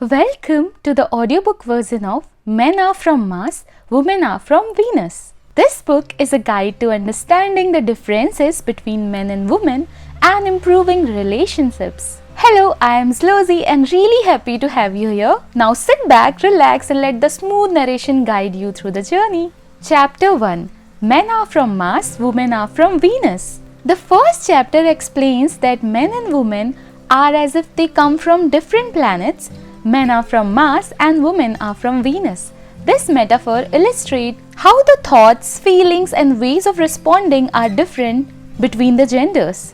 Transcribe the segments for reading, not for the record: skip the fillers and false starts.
Welcome to the audiobook version of Men Are From Mars, Women Are From Venus. This book is a guide to understanding the differences between men and women and improving relationships. Hello, I am Zlozie and really happy to have you here. Now sit back, relax and let the smooth narration guide you through the journey. Chapter 1. Men Are From Mars, Women Are From Venus. The first chapter explains that men and women are as if they come from different planets. Men are from Mars and women are from Venus. This metaphor illustrates how the thoughts, feelings and ways of responding are different between the genders.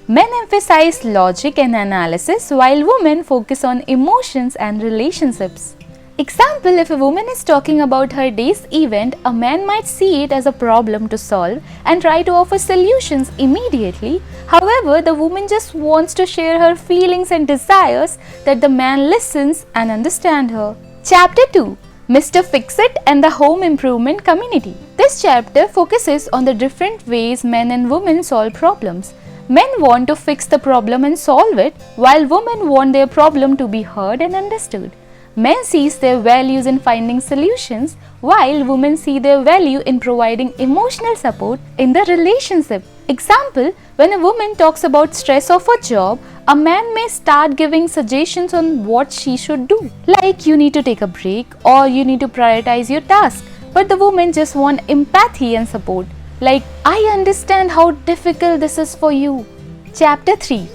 Men emphasize logic and analysis while women focus on emotions and relationships. Example, if a woman is talking about her day's event, a man might see it as a problem to solve and try to offer solutions immediately. However, the woman just wants to share her feelings and desires that the man listens and understands her. Chapter 2. Mr. Fix-It and the Home Improvement Community. This chapter focuses on the different ways men and women solve problems. Men want to fix the problem and solve it, while women want their problem to be heard and understood. Men see their values in finding solutions, while women see their value in providing emotional support in the relationship. Example, when a woman talks about stress of a job, a man may start giving suggestions on what she should do. Like you need to take a break or you need to prioritize your task. But the women just want empathy and support. Like, I understand how difficult this is for you. Chapter 3.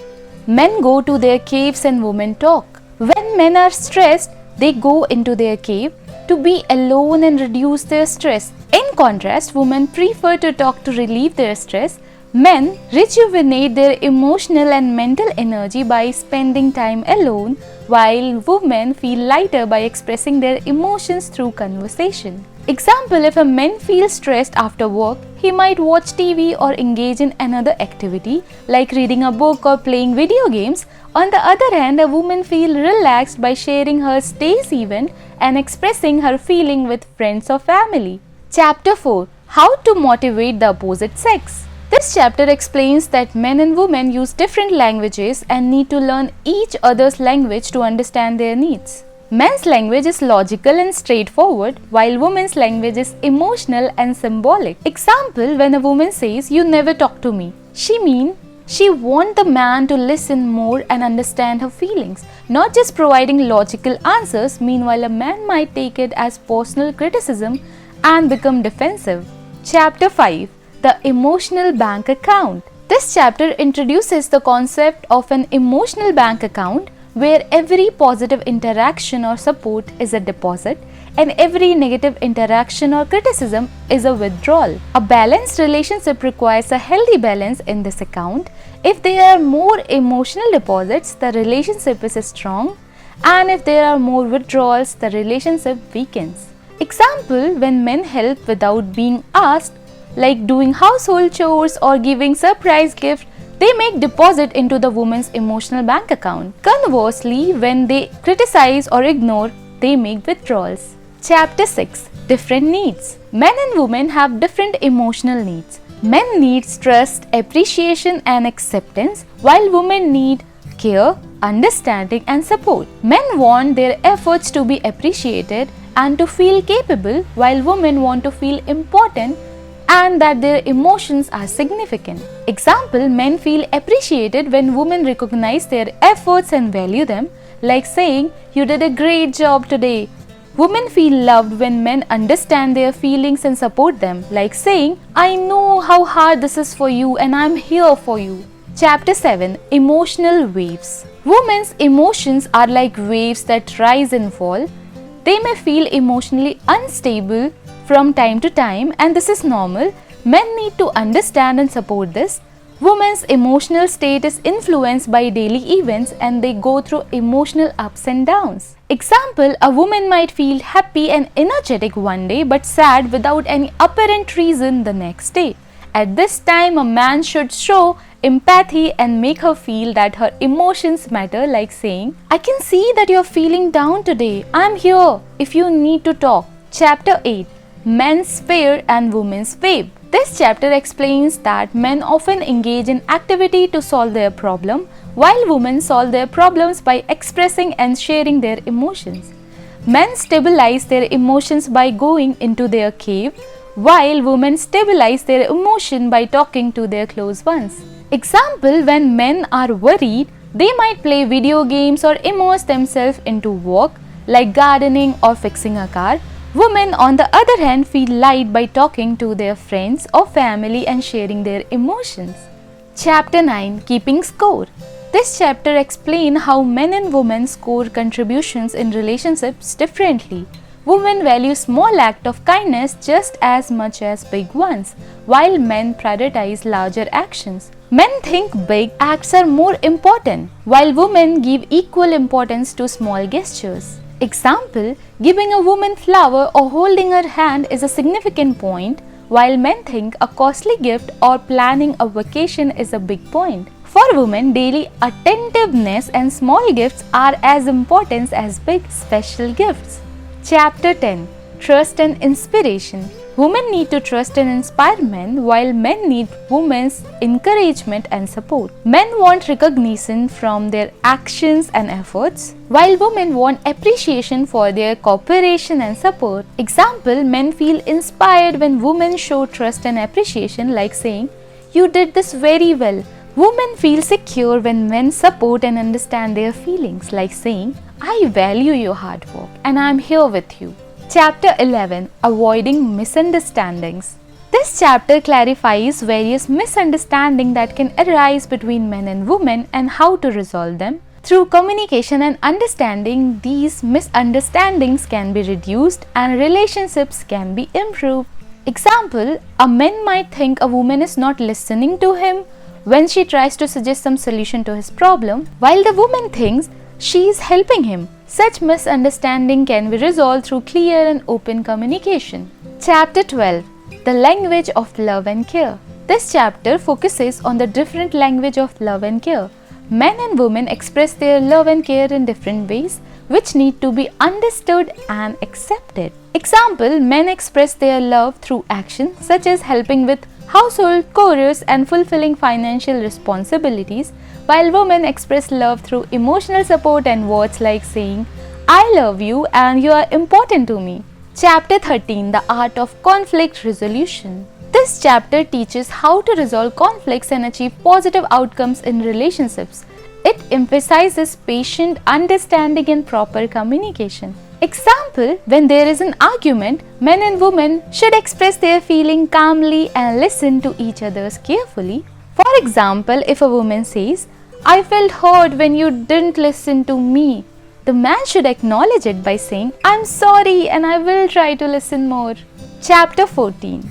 Men go to their caves and women talk. When men are stressed, they go into their cave to be alone and reduce their stress. In contrast, women prefer to talk to relieve their stress. Men rejuvenate their emotional and mental energy by spending time alone, while women feel lighter by expressing their emotions through conversation. Example, if a man feels stressed after work, he might watch TV or engage in another activity like reading a book or playing video games. On the other hand, a woman feels relaxed by sharing her day's event and expressing her feeling with friends or family. Chapter 4. How to motivate the opposite sex. This chapter explains that men and women use different languages and need to learn each other's language to understand their needs. Men's language is logical and straightforward, while women's language is emotional and symbolic. Example, when a woman says, "You never talk to me," she means she wants the man to listen more and understand her feelings, not just providing logical answers. Meanwhile, a man might take it as personal criticism and become defensive. Chapter 5. The Emotional Bank Account. This chapter introduces the concept of an emotional bank account where every positive interaction or support is a deposit and every negative interaction or criticism is a withdrawal. A balanced relationship requires a healthy balance in this account. If there are more emotional deposits, the relationship is strong, and if there are more withdrawals, the relationship weakens. Example, when men help without being asked, like doing household chores or giving surprise gifts, they make deposit into the woman's emotional bank account. Conversely, when they criticize or ignore, they make withdrawals. Chapter 6. Different needs. Men and women have different emotional needs. Men need trust, appreciation and acceptance, while women need care, understanding and support. Men want their efforts to be appreciated and to feel capable, while women want to feel important and that their emotions are significant. Example, men feel appreciated when women recognize their efforts and value them, like saying, "You did a great job today." Women feel loved when men understand their feelings and support them, like saying, "I know how hard this is for you and I'm here for you." Chapter 7. Emotional Waves. Women's emotions are like waves that rise and fall. They may feel emotionally unstable from time to time, and this is normal. Men need to understand and support this. Women's emotional state is influenced by daily events and they go through emotional ups and downs. Example, a woman might feel happy and energetic one day but sad without any apparent reason the next day. At this time, a man should show empathy and make her feel that her emotions matter, like saying, "I can see that you're feeling down today. I'm here if you need to talk." Chapter 8. Men's Fear and Women's Web. This chapter explains that men often engage in activity to solve their problem, while women solve their problems by expressing and sharing their emotions. Men stabilize their emotions by going into their cave, while women stabilize their emotion by talking to their close ones. Example, when men are worried, they might play video games or immerse themselves into work like gardening or fixing a car. Women, on the other hand, feel light by talking to their friends or family and sharing their emotions. Chapter 9, Keeping Score. This chapter explains how men and women score contributions in relationships differently. Women value small acts of kindness just as much as big ones, while men prioritize larger actions. Men think big acts are more important, while women give equal importance to small gestures. Example, giving a woman flower or holding her hand is a significant point, while men think a costly gift or planning a vacation is a big point. For women, daily attentiveness and small gifts are as important as big special gifts. Chapter 10, Trust and Inspiration. Women need to trust and inspire men, while men need women's encouragement and support. Men want recognition from their actions and efforts, while women want appreciation for their cooperation and support. Example, men feel inspired when women show trust and appreciation, like saying, "You did this very well." Women feel secure when men support and understand their feelings, like saying, "I value your hard work and I am here with you." Chapter 11, Avoiding Misunderstandings. This chapter clarifies various misunderstandings that can arise between men and women and how to resolve them. Through communication and understanding, these misunderstandings can be reduced and relationships can be improved. Example, a man might think a woman is not listening to him when she tries to suggest some solution to his problem, while the woman thinks she is helping him. Such misunderstanding can be resolved through clear and open communication. Chapter 12, The Language of Love and Care. This chapter focuses on the different language of love and care. Men and women express their love and care in different ways, which need to be understood and accepted. Example, men express their love through action, such as helping with household chores and fulfilling financial responsibilities, while women express love through emotional support and words like saying, "I love you and you are important to me." Chapter 13, The Art of Conflict Resolution. This chapter teaches how to resolve conflicts and achieve positive outcomes in relationships. It emphasizes patient understanding and proper communication. Example, when there is an argument, men and women should express their feeling calmly and listen to each other carefully. For example, if a woman says, "I felt hurt when you didn't listen to me," the man should acknowledge it by saying, "I'm sorry and I will try to listen more." Chapter 14,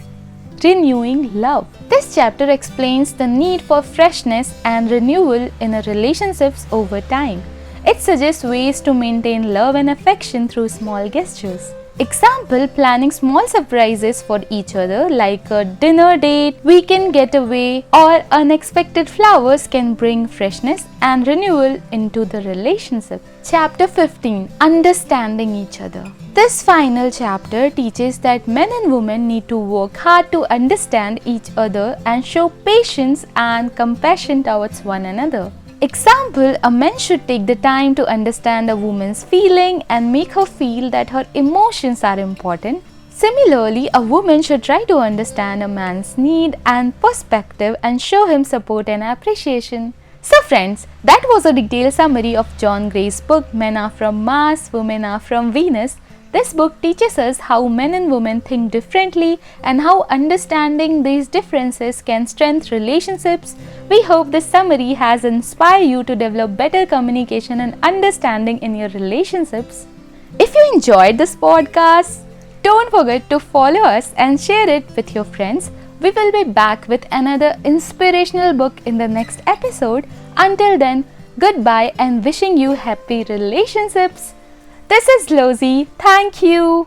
Renewing Love. This chapter explains the need for freshness and renewal in a relationships over time. It suggests ways to maintain love and affection through small gestures. Example, planning small surprises for each other like a dinner date, weekend getaway, or unexpected flowers can bring freshness and renewal into the relationship. Chapter 15, Understanding Each Other. This final chapter teaches that men and women need to work hard to understand each other and show patience and compassion towards one another. Example, a man should take the time to understand a woman's feeling and make her feel that her emotions are important. Similarly, a woman should try to understand a man's need and perspective and show him support and appreciation. So friends, that was a detailed summary of John Gray's book, Men Are From Mars, Women Are From Venus. This book teaches us how men and women think differently and how understanding these differences can strengthen relationships. We hope this summary has inspired you to develop better communication and understanding in your relationships. If you enjoyed this podcast, don't forget to follow us and share it with your friends. We will be back with another inspirational book in the next episode. Until then, goodbye and wishing you happy relationships. This is Zlozie. Thank you.